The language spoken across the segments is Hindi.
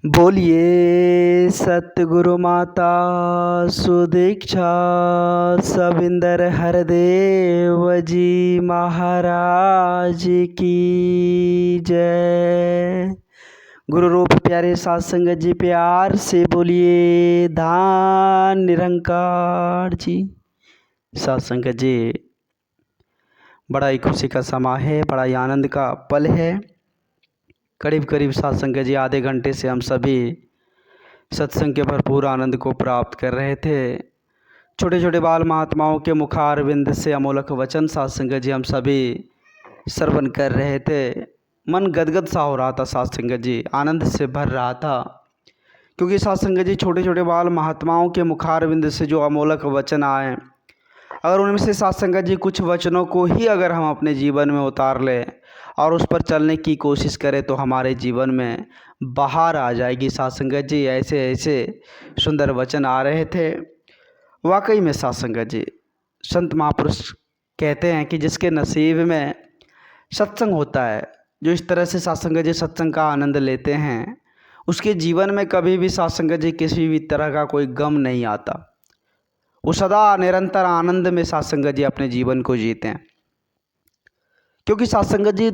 बोलिए सतगुरु माता सुदीक्षा सविंदर हरदेव जी महाराज की जय। गुरु रूप प्यारे साथ संगत जी प्यार से बोलिए धान निरंकार जी। साथ संगत जी, बड़ा ही खुशी का समा है, बड़ा ही आनंद का पल है। करीब करीब साथ संगत जी आधे घंटे से हम सभी सत्संग के भरपूर आनंद को प्राप्त कर रहे थे। छोटे छोटे बाल महात्माओं के मुखारविंद से अमोलक वचन साथ संगत जी हम सभी श्रवण कर रहे थे। मन गदगद सा हो रहा था साथ संगत जी, आनंद से भर रहा था, क्योंकि साथ संगत जी छोटे छोटे बाल महात्माओं के मुखारविंद से जो अमोलक वचन आए, अगर उनमें से साथ संगत जी कुछ वचनों को ही अगर हम अपने जीवन में उतार लें और उस पर चलने की कोशिश करें तो हमारे जीवन में बाहर आ जाएगी। साथ संगत जी ऐसे ऐसे सुंदर वचन आ रहे थे। वाकई में साथ संगत जी, संत महापुरुष कहते हैं कि जिसके नसीब में सत्संग होता है, जो इस तरह से साथ संगत जी सत्संग का आनंद लेते हैं, उसके जीवन में कभी भी साथ संगत जी किसी भी तरह का कोई गम नहीं आता। वो सदा निरंतर आनंद में साथ संगत जी अपने जीवन को जीते हैं, क्योंकि साथ संगत जी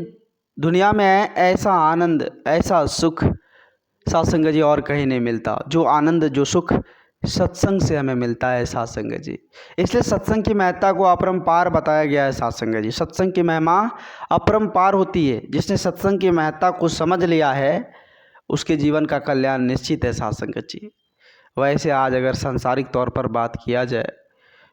दुनिया में ऐसा आनंद, ऐसा सुख साथ संगत जी और कहीं नहीं मिलता। जो आनंद, जो सुख सत्संग से हमें मिलता है साथ संगत जी। इसलिए सत्संग की महत्ता को अपरंपार बताया गया है साथ संगत जी। सत्संग की महिमा अपरंपार होती है। जिसने सत्संग की महत्ता को समझ लिया है उसके जीवन का कल्याण निश्चित है साथ संगत जी। वैसे आज अगर सांसारिक तौर पर बात किया जाए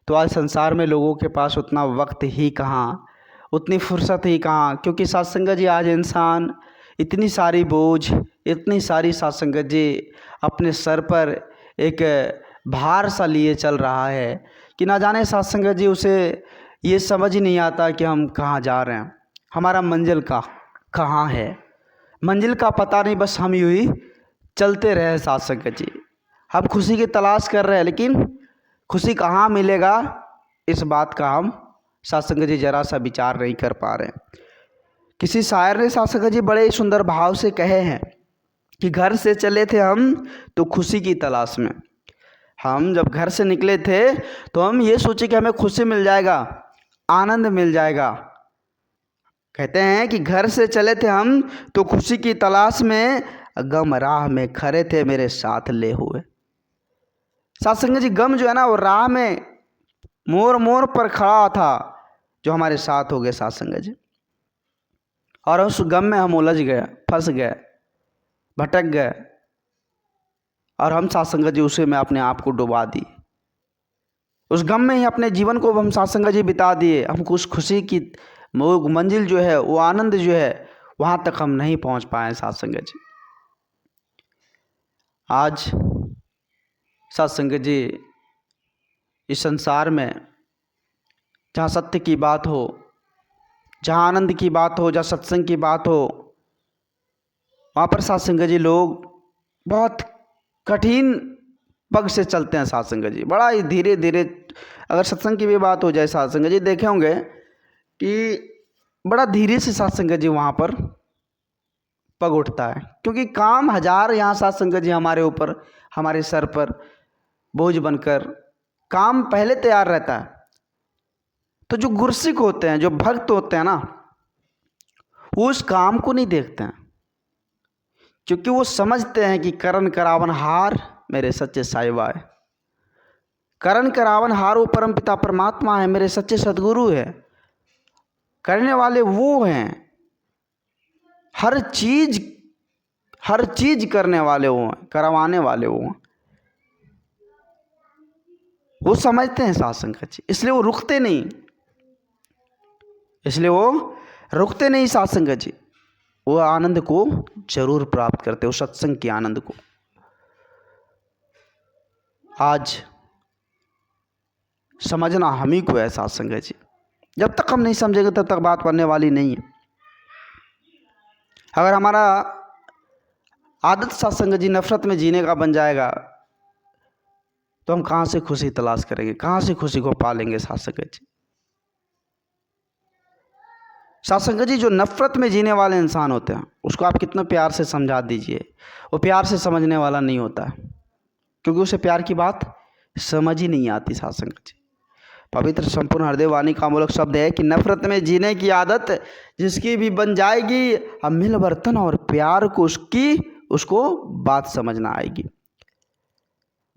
तो आज संसार में लोगों के पास उतना वक्त ही कहाँ, उतनी फुर्सत ही कहाँ, क्योंकि साथ संगत जी आज इंसान इतनी सारी बोझ, इतनी सारी साथ संगत जी अपने सर पर एक भार सा लिए चल रहा है कि ना जाने साथ संगत जी उसे ये समझ ही नहीं आता कि हम कहाँ जा रहे हैं, हमारा मंजिल कहाँ है। मंजिल का पता नहीं, बस हम यूँ ही चलते रहे साथ संगत जी। हम खुशी की तलाश कर रहे हैं, लेकिन खुशी कहाँ मिलेगा इस बात का हम साथ संगत जी जरा सा विचार नहीं कर पा रहे हैं। किसी शायर ने साथ संगत जी बड़े ही सुंदर भाव से कहे हैं कि घर से चले थे हम तो खुशी की तलाश में। हम जब घर से निकले थे तो हम ये सोचे कि हमें खुशी मिल जाएगा, आनंद मिल जाएगा। कहते हैं कि घर से चले थे हम तो खुशी की तलाश में, गम राह में खड़े थे मेरे साथ ले हुए। साथ संगत जी गम जो है ना, वो राह में मोड़ मोड़ पर खड़ा था, जो हमारे साथ हो गए साथ संगत जी। और उस गम में हम उलझ गए, फंस गए, भटक गए, और हम साथ संगत जी उसे में अपने आप को डुबा दिए। उस गम में ही अपने जीवन को हम साथ संगत जी बिता दिए। हमको उस खुशी की वो मंजिल जो है, वो आनंद जो है, वहाँ तक हम नहीं पहुँच पाए साथ संगत जी। आज साथ संगत जी इस संसार में जहाँ सत्य की बात हो, जहाँ आनंद की बात हो, जहाँ सत्संग की बात हो, वहाँ पर साथ संगत जी लोग बहुत कठिन पग से चलते हैं साथ संगत जी, बड़ा ही धीरे धीरे। अगर सत्संग की भी बात हो जाए साथ संगत जी, देखे होंगे कि बड़ा धीरे से साथ संगत जी वहाँ पर पग उठता है, क्योंकि काम हजार यहाँ साथ संगत जी हमारे ऊपर, हमारे सर पर बोझ बनकर काम पहले तैयार रहता है। तो जो गुरसिक होते हैं, जो भक्त होते हैं ना, वो उस काम को नहीं देखते हैं, क्योंकि वो समझते हैं कि करण करावन हार मेरे सच्चे साहिबा है। करण करावन हार वो परम पिता परमात्मा है, मेरे सच्चे सदगुरु है। करने वाले वो हैं, हर चीज करने वाले वो हैं, करवाने वाले वो हैं। वो समझते हैं साथ संगत जी, इसलिए वो रुकते नहीं, साथ संगत जी। वो आनंद को जरूर प्राप्त करते, वो सत्संग के आनंद को। आज समझना हम ही को है साथ संगत जी। जब तक हम नहीं समझेंगे तब तक बात बनने वाली नहीं है। अगर हमारा आदत साथ संगत जी नफरत में जीने का बन जाएगा तो हम कहाँ से खुशी तलाश करेंगे, कहाँ से खुशी को पालेंगे साथ संगत जी। साथ संगत जी, जो नफ़रत में जीने वाले इंसान होते हैं उसको आप कितना प्यार से समझा दीजिए, वो प्यार से समझने वाला नहीं होता है, क्योंकि उसे प्यार की बात समझ ही नहीं आती। साथ संगत जी, पवित्र संपूर्ण हृदय वाणी का मूलक शब्द है कि नफ़रत में जीने की आदत जिसकी भी बन जाएगी, अब मिलवर्तन और प्यार को उसको बात समझना आएगी।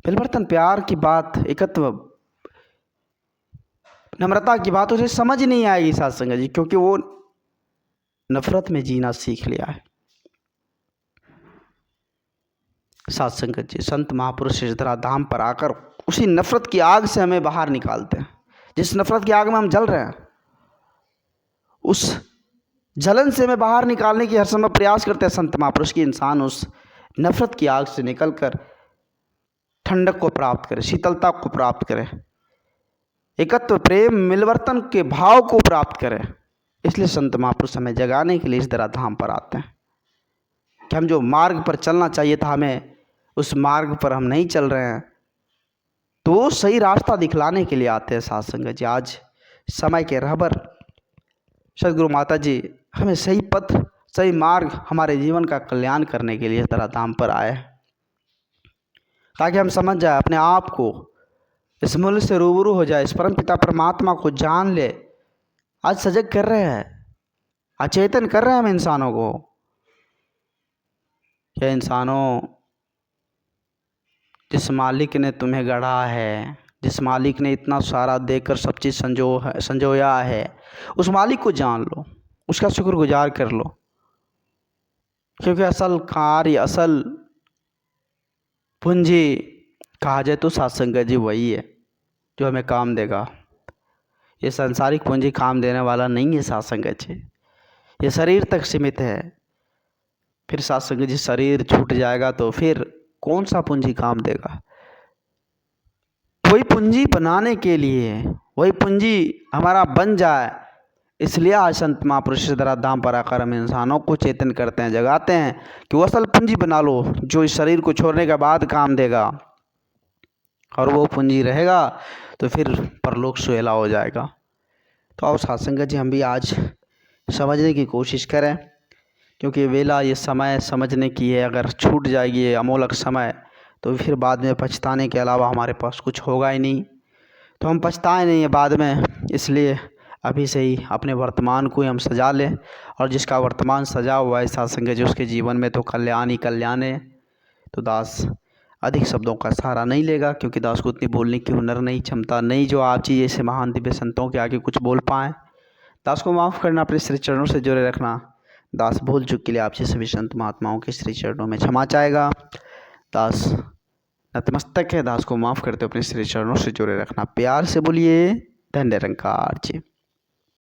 मिलवर्तन, प्यार की बात, एकत्व, नम्रता की बात उसे समझ नहीं आएगी साथ संगत जी, क्योंकि वो नफ़रत में जीना सीख लिया है। साथ संगत जी, संत महापुरुष इस धराधाम पर आकर उसी नफ़रत की आग से हमें बाहर निकालते हैं। जिस नफ़रत की आग में हम जल रहे हैं, उस जलन से हमें बाहर निकालने की हर समय प्रयास करते हैं संत महापुरुष की इंसान उस नफ़रत की आग से निकलकर ठंडक को प्राप्त करे, शीतलता को प्राप्त करे, एकत्व, प्रेम, मिलवर्तन के भाव को प्राप्त करे। इसलिए संत महापुरुष हमें जगाने के लिए इस धराधाम पर आते हैं कि हम जो मार्ग पर चलना चाहिए था, हमें उस मार्ग पर हम नहीं चल रहे हैं, तो सही रास्ता दिखलाने के लिए आते हैं। साथ संगत जी, आज समय के रहबर सदगुरु माता जी हमें सही पथ, सही मार्ग, हमारे जीवन का कल्याण करने के लिए धराधाम पर आए, ताकि हम समझ जाए अपने आप को, इस मूल्य से रूबरू हो जाए, इस परम पिता परमात्मा को जान ले। आज सजग कर रहे हैं, अचेतन कर रहे हैं हम इंसानों को। ये इंसानों, जिस मालिक ने तुम्हें गढ़ा है, जिस मालिक ने इतना सारा देकर सब चीज़ संजोया है, उस मालिक को जान लो, उसका शुक्रगुजार कर लो, क्योंकि असल कार्य, असल पूंजी कहा जाए तो साथ संगत जी वही है जो हमें काम देगा। ये सांसारिक पूंजी काम देने वाला नहीं है साथ संगत जी, ये शरीर तक सीमित है। फिर साथ संगत जी, शरीर छूट जाएगा तो फिर कौन सा पूंजी काम देगा? वही पूंजी बनाने के लिए, वही पूंजी हमारा बन जाए, इसलिए आज संत महापुरुष धराधाम पर आकर हम इंसानों को चेतन करते हैं, जगाते हैं कि वो असल पूंजी बना लो जो इस शरीर को छोड़ने के बाद काम देगा, और वो पूंजी रहेगा तो फिर परलोक सुहेला हो जाएगा। तो आओ साथ संगत जी, हम भी आज समझने की कोशिश करें, क्योंकि वेला, ये समय समझने की है। अगर छूट जाएगी ये अमोलक समय, तो फिर बाद में पछताने के अलावा हमारे पास कुछ होगा ही नहीं, तो हम पछताए नहीं है बाद में। इसलिए अभी से ही अपने वर्तमान को ही हम सजा लें, और जिसका वर्तमान सजा हुआ है साथ संगत जी, उसके जीवन में तो कल्याण ही कल्याण है। तो दास अधिक शब्दों का सहारा नहीं लेगा, क्योंकि दास को उतनी बोलने की हुनर नहीं, क्षमता नहीं जो आप जी जैसे महान दिव्य संतों के आगे कुछ बोल पाएँ। दास को माफ़ करना, अपने श्री चरणों से जुड़े रखना। दास भूल चूक के लिए आपसे सभी संत महात्माओं के श्री चरणों में क्षमा चाहेगा। दास नतमस्तक है, दास को माफ़ करते अपने श्री चरणों से जुड़े रखना। प्यार से बोलिए धन्य निरंकार जी।